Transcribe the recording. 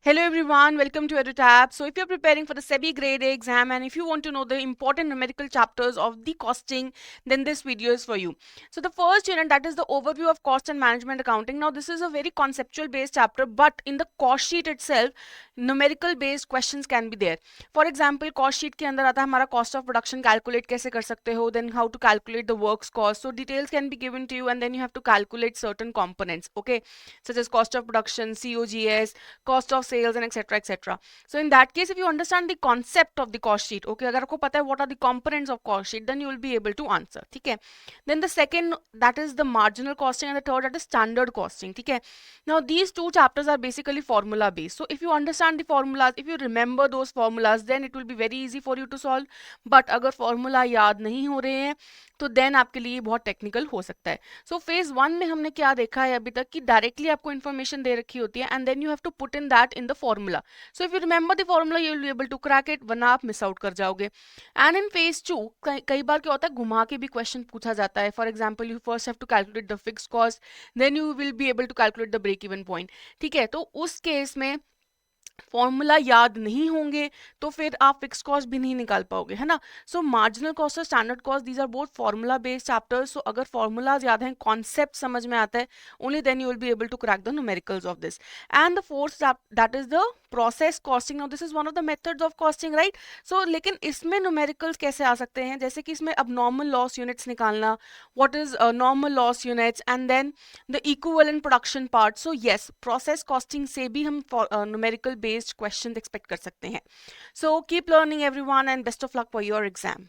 Hello everyone, welcome to EduTab. So if you're preparing for the SEBI Grade A exam and if you want to know the important numerical chapters of the costing, then this video is for you. So the first unit, that is the overview of cost and management accounting. Now this is a very conceptual based chapter, but in the cost sheet itself, numerical based questions can be there. For example, cost sheet के अंदर आता है हमारा cost of production calculate कैसे कर सकते हो, then how to calculate the works cost. So details can be given to you and then you have to calculate certain components, okay, such as cost of production, COGS, cost of sales and etc. So in that case, if you understand the concept of the cost sheet, okay, अगर आपको पता है what are the components of cost sheet, then you will be able to answer, ठीक है. Then the second, that is the marginal costing, and the third, that is standard costing, ठीक है. Now these two chapters are basically formula based. So if you understand the formulas, if you remember those formulas, then it will be very easy for you to solve. But अगर formula याद नहीं हो रहे हैं तो then आपके लिए बहुत टेक्निकल हो सकता है. सो फेज 1 में हमने क्या देखा है अभी तक कि डायरेक्टली आपको इन्फॉर्मेशन दे रखी होती है and then you have to put in that in the formula. So if you remember the formula you will be able to crack it, वरना आप मिस आउट कर जाओगे. एंड इन फेज 2 कई बार क्या होता है घुमा के भी क्वेश्चन पूछा जाता है. For example you first have to calculate the fix cost, then you will be able to calculate the break even point, ठीक है. तो उस केस में फॉर्मूला याद नहीं होंगे तो फिर आप फिक्स कॉस्ट भी नहीं निकाल पाओगे, है ना. सो मार्जिनल कॉस्ट और standard cost, these are both formula based chapters. So अगर फॉर्मूलाज याद हैं, कॉन्सेप्ट समझ में आता है, only then you will be able to crack the numericals of this. And the fourth, that is the process costing. Now this is one of the methods of costing, right. So लेकिन इसमें numericals कैसे आ सकते हैं, जैसे कि इसमें अब normal loss units निकालना, what is normal loss units, and then the equivalent production part. So yes, process costing से भी हम न्यूमेरिकल बेस्ड क्वेश्चन एक्सपेक्ट कर सकते हैं. So keep learning everyone and best of luck for your exam.